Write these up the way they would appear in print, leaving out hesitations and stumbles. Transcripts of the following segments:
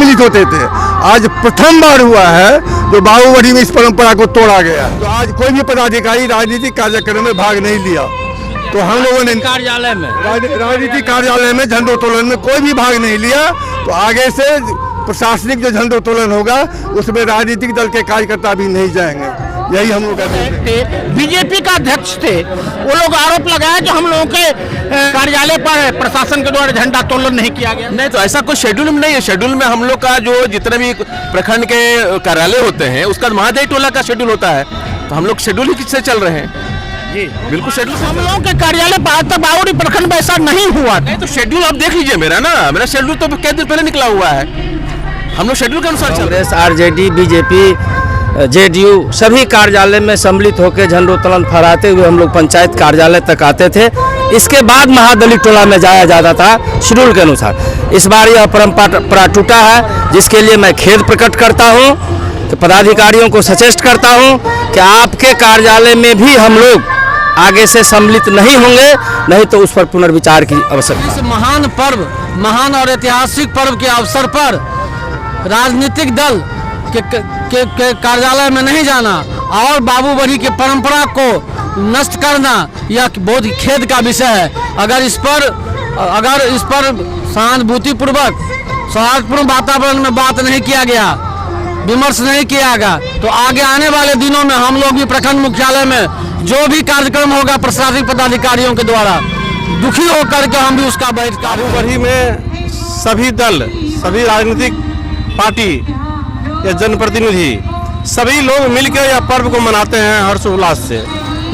सम्मिलित होते थे। आज प्रथम बार हुआ है जो बाबूबड़ी में इस परंपरा को तोड़ा गया। तो आज कोई भी पदाधिकारी राजनीतिक कार्यक्रम में भाग नहीं लिया। तो हम लोगों ने कार्यालय में राजनीतिक कार्यालय में झंडोत्तोलन में कोई भी भाग नहीं लिया। तो आगे से प्रशासनिक जो झंडोत्तोलन होगा उसमें राजनीतिक दल के कार्यकर्ता भी नहीं जाएंगे। यही हम लोग कहते हैं। बीजेपी का अध्यक्ष थे, वो लोग आरोप लगाया कि हम लोगों के कार्यालय पर प्रशासन के द्वारा झंडा तोलन नहीं किया गया। नहीं, तो ऐसा कोई शेड्यूल में नहीं है। शेड्यूल में हम लोग का जो जितने भी प्रखंड के कार्यालय होते हैं उसका महादेव टोला का शेड्यूल होता है। तो हम लोग शेड्यूल ही किससे चल रहे हैं जी, बिल्कुल शेड्यूल। हम लोगों के कार्यालय पर आज तक बाबूबड़ी प्रखंड में ऐसा नहीं हुआ। नहीं, तो शेड्यूल आप देख लीजिए मेरा शेड्यूल तो कई दिन पहले निकला हुआ है। हम लोग शेड्यूल के अनुसार चल रहे हैं। कांग्रेस, आरजेडी, बीजेपी, जेडीयू सभी कार्यालय में सम्मिलित होकर झंडोत्तोलन फहराते हुए हम लोग पंचायत कार्यालय तक आते थे। इसके बाद महादलित टोला में जाया जाता था शेड्यूल के अनुसार। इस बार यह परंपरा टूटा है, जिसके लिए मैं खेद प्रकट करता हूं। तो पदाधिकारियों को सचेष्ट करता हूं कि आपके कार्यालय में भी हम लोग आगे से सम्मिलित नहीं होंगे, नहीं तो उस पर पुनर्विचार की आवश्यकता। इस महान पर्व, महान और ऐतिहासिक पर्व के अवसर पर राजनीतिक दल के कार्यालय में नहीं जाना और बाबूबड़ी के परंपरा को नष्ट करना यह बहुत खेद का विषय है। अगर इस पर सहानुभूतिपूर्वक सौहार्दपूर्ण वातावरण में बात नहीं किया गया, विमर्श नहीं किया गया, तो आगे आने वाले दिनों में हम लोग भी प्रखंड मुख्यालय में जो भी कार्यक्रम होगा प्रशासनिक पदाधिकारियों के द्वारा दुखी होकर के हम भी उसका बहिष्कार। बाबूबड़ी में सभी दल, सभी राजनीतिक पार्टी या जनप्रतिनिधि सभी लोग मिलकर यह पर्व को मनाते हैं हर्षोल्लास से।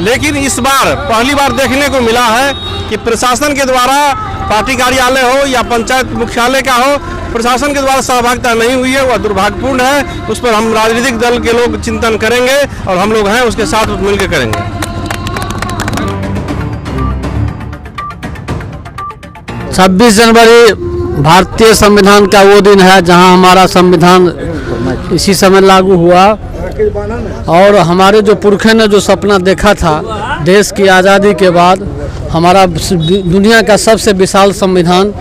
लेकिन इस बार पहली बार देखने को मिला है कि प्रशासन के द्वारा पार्टी कार्यालय हो या पंचायत मुख्यालय का हो, प्रशासन के द्वारा सहभागिता नहीं हुई है। वह दुर्भाग्यपूर्ण है। उस पर हम राजनीतिक दल के लोग चिंतन करेंगे और हम लोग हैं उसके साथ मिलकर करेंगे। 26 जनवरी भारतीय संविधान का वो दिन है जहां हमारा संविधान इसी समय लागू हुआ और हमारे जो पुरखे ने जो सपना देखा था देश की आज़ादी के बाद हमारा दुनिया का सबसे विशाल संविधान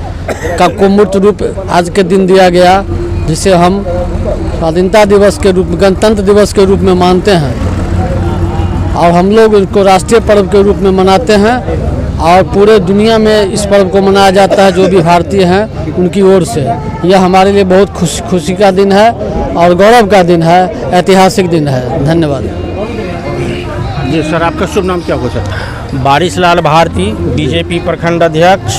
का को मूर्त रूप आज के दिन दिया गया, जिसे हम स्वाधीनता दिवस के रूप में, गणतंत्र दिवस के रूप में मानते हैं और हम लोग इसको राष्ट्रीय पर्व के रूप में मनाते हैं और पूरे दुनिया में इस पर्व को मनाया जाता है। जो भी भारतीय हैं उनकी ओर से यह हमारे लिए बहुत खुशी का दिन है और गौरव का दिन है, ऐतिहासिक दिन है। धन्यवाद जी सर, आपका शुभ नाम क्या हो सर? वारिसलाल भारती, बीजेपी प्रखंड अध्यक्ष।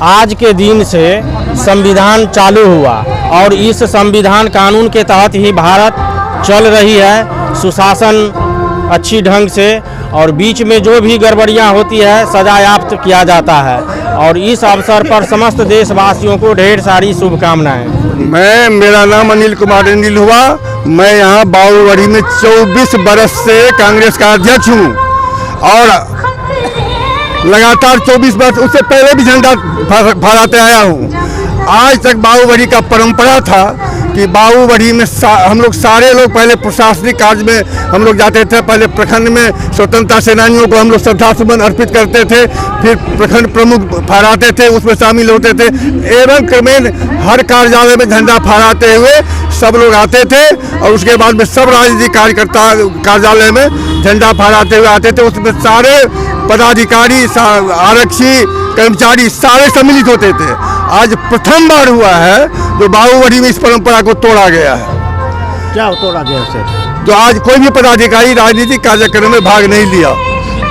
आज के दिन से संविधान चालू हुआ और इस संविधान कानून के तहत ही भारत चल रही है, सुशासन अच्छी ढंग से, और बीच में जो भी गड़बड़ियां होती है सजायाफ्त किया जाता है। और इस अवसर पर समस्त देशवासियों को ढेर सारी शुभकामनाएं। मेरा नाम अनिल कुमार अनिल हुआ। मैं यहाँ बाबूबड़ी में 24 बरस से कांग्रेस का अध्यक्ष हूँ और लगातार 24 बरस, उससे पहले भी झंडा फहराते आया हूँ। आज तक बाबूबड़ी का परंपरा था कि बाबूबड़ी में हम लोग सारे लोग पहले प्रशासनिक कार्य में हम लोग जाते थे। पहले प्रखंड में स्वतंत्रता सेनानियों को हम लोग श्रद्धासुमन अर्पित करते थे, फिर प्रखंड प्रमुख फहराते थे, उसमें शामिल होते थे। एवं क्रमेण हर कार्यालय में झंडा फहराते हुए सब लोग आते थे और उसके बाद में सब राजनीतिक कार्यकर्ता कार्यालय में झंडा फहराते हुए आते थे। उसमें सारे पदाधिकारी, आरक्षी, कर्मचारी सारे सम्मिलित होते थे। आज प्रथम बार हुआ है जो बाबूबड़ी में इस परंपरा को तोड़ा गया है। क्या तोड़ा गया सर? तो आज कोई भी पदाधिकारी राजनीतिक कार्यक्रम में भाग नहीं लिया।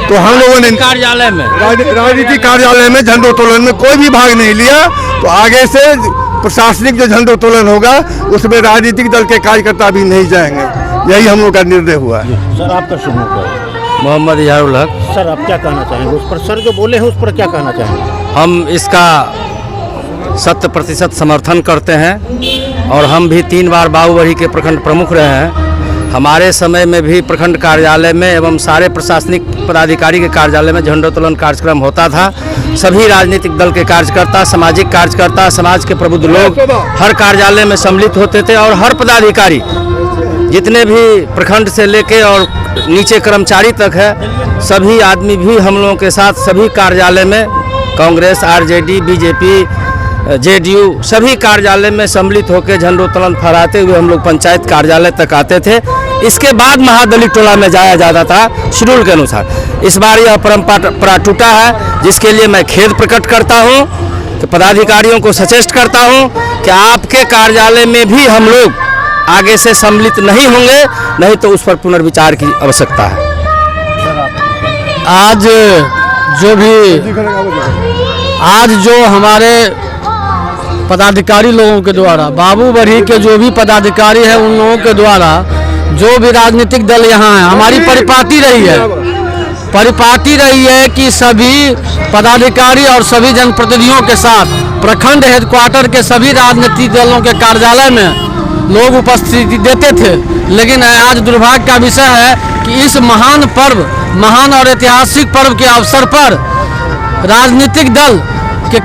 तो हम लोगों ने कार्यालय में राजनीतिक कार्यालय में झंडोत्तोलन में कोई भी भाग नहीं लिया। तो आगे से प्रशासनिक जो झंडोत्तोलन होगा उसमें राजनीतिक दल के कार्यकर्ता भी नहीं जाएंगे। यही हम लोग का निर्णय हुआ है। सर, आपका शुभ नाम क्या है? मोहम्मद इजहारुल हक। सर, आप क्या कहना चाहेंगे उस पर? सर जो बोले हैं उस पर क्या कहना चाहेंगे? हम इसका 100% समर्थन करते हैं और हम भी 3 बार बाबूबड़ी के प्रखंड प्रमुख रहे हैं। हमारे समय में भी प्रखंड कार्यालय में एवं सारे प्रशासनिक पदाधिकारी के कार्यालय में झंडोत्तोलन कार्यक्रम होता था। सभी राजनीतिक दल के कार्यकर्ता, सामाजिक कार्यकर्ता, समाज के प्रबुद्ध लोग हर कार्यालय में सम्मिलित होते थे और हर पदाधिकारी जितने भी प्रखंड से लेके और नीचे कर्मचारी तक है, सभी आदमी भी हम लोगों के साथ सभी कार्यालय में कांग्रेस, आरजेडी, बीजेपी, जेडीयू सभी कार्यालय में सम्मिलित होकर झंडोत्तोलन फहराते हुए हम लोग पंचायत कार्यालय तक आते थे। इसके बाद महादलित टोला में जाया जाता था शेड्यूल के अनुसार। इस बार यह परंपरा टूटा है, जिसके लिए मैं खेद प्रकट करता हूं, कि पदाधिकारियों को सचेष्ट करता हूं कि आपके कार्यालय में भी हम लोग आगे से सम्मिलित नहीं होंगे, नहीं तो उस पर पुनर्विचार की आवश्यकता है। आज जो हमारे पदाधिकारी लोगों के द्वारा, बाबू बरही के जो भी पदाधिकारी है उन लोगों के द्वारा, जो भी राजनीतिक दल यहाँ है, हमारी परिपाटी रही है कि सभी पदाधिकारी और सभी जनप्रतिनिधियों के साथ प्रखंड हेडक्वार्टर के सभी राजनीतिक दलों के कार्यालय में लोग उपस्थिति देते थे। लेकिन आज दुर्भाग्य का विषय है कि इस महान पर्व, महान और ऐतिहासिक पर्व के अवसर पर राजनीतिक दल के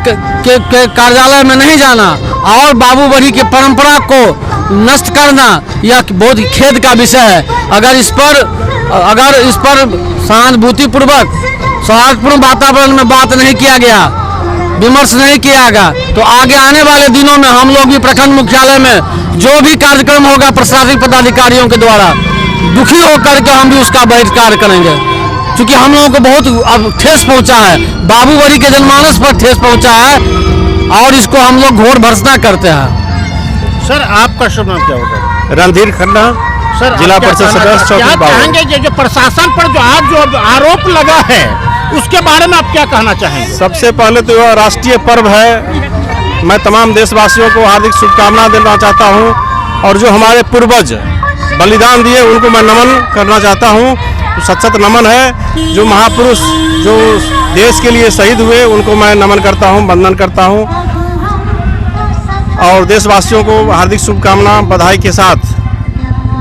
कार्यालय में नहीं जाना और बाबू बरही की परंपरा को नष्ट करना, यह बहुत खेद का विषय है। अगर इस पर सहानुभूतिपूर्वक सौहार्दपूर्ण वातावरण में बात नहीं किया गया, विमर्श नहीं किया गया, तो आगे आने वाले दिनों में हम लोग भी प्रखंड मुख्यालय में जो भी कार्यक्रम होगा प्रशासनिक पदाधिकारियों के द्वारा, दुखी होकर के हम भी उसका बहिष्कार करेंगे। क्योंकि हम लोगों को बहुत अब ठेस पहुंचा है, बाबू बरही के जनमानस पर ठेस पहुंचा है और इसको हम लोग घोर भर्त्सना करते हैं। सर आपका शुभ नाम क्या होगा? रणधीर खन्ना, सर जिला परिषद सदस्य क्या चौकी कहेंगे कि जो प्रशासन पर जो आज जो आरोप लगा है उसके बारे में आप क्या कहना चाहेंगे? सबसे पहले तो यह राष्ट्रीय पर्व है। मैं तमाम देशवासियों को हार्दिक शुभकामनाएं देना चाहता हूं और जो हमारे पूर्वज बलिदान दिए उनको मैं नमन करना चाहता हूं। तो सच नमन है, जो महापुरुष जो देश के लिए शहीद हुए उनको मैं नमन करता हूं, वंदन करता हूं और देशवासियों को हार्दिक शुभकामना बधाई के साथ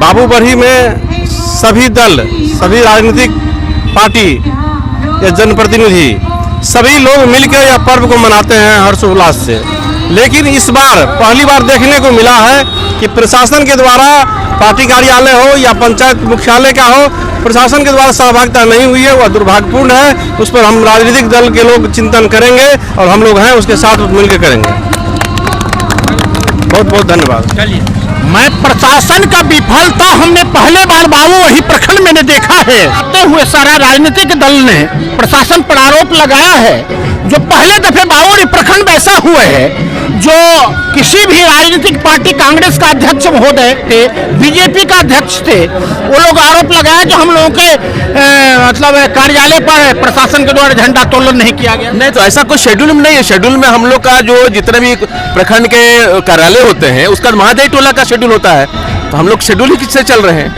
बाबू बरही में सभी दल, सभी राजनीतिक पार्टी या जनप्रतिनिधि सभी लोग मिलकर यह पर्व को मनाते हैं हर्षोल्लास से। लेकिन इस बार पहली बार देखने को मिला है कि प्रशासन के द्वारा पार्टी कार्यालय हो या पंचायत मुख्यालय का हो, प्रशासन के द्वारा सहभागिता नहीं हुई है, वह दुर्भाग्यपूर्ण है। उस पर हम राजनीतिक दल के लोग चिंतन करेंगे और हम लोग हैं उसके साथ मिलकर करेंगे। बहुत बहुत धन्यवाद। चलिए, मैं प्रशासन का विफलता हमने पहले बार बाबू बरही प्रखंड में देखा है। आते हुए सारा राजनीतिक दल ने प्रशासन पर आरोप लगाया है। जो पहले दफे बाबू बरही प्रखंड में ऐसा हुआ है, जो किसी भी राजनीतिक पार्टी, कांग्रेस का अध्यक्ष महोदय थे, बीजेपी का अध्यक्ष थे, वो लोग आरोप लगाया कि हम लोगों के मतलब कार्यालय पर प्रशासन के द्वारा झंडा तोलन नहीं किया गया। नहीं, तो ऐसा कोई शेड्यूल में नहीं है। शेड्यूल में हम लोग का जो जितने भी प्रखंड के कार्यालय होते हैं उसका महादलित टोला का शेड्यूल होता है। तो हम लोग शेड्यूल ही किससे चल रहे हैं?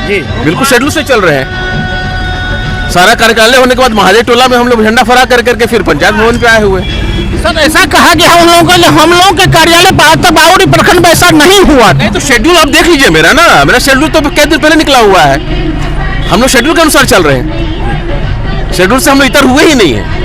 जी बिल्कुल शेड्यूल से चल रहे हैं। सारा कार्यालय होने के बाद महादलित टोला में हम लोग झंडा फहरा करके फिर पंचायत भवन पे आए हुए। सर ऐसा कहा गया हम लोगों के कार्यालय पर आज तक बाबू बरही प्रखंड में ऐसा नहीं हुआ। नहीं, तो शेड्यूल आप देख लीजिए मेरा शेड्यूल तो कई दिन पहले निकला हुआ है। हम लोग शेड्यूल के अनुसार चल रहे हैं, शेड्यूल से हम लोग इतर हुए ही नहीं है।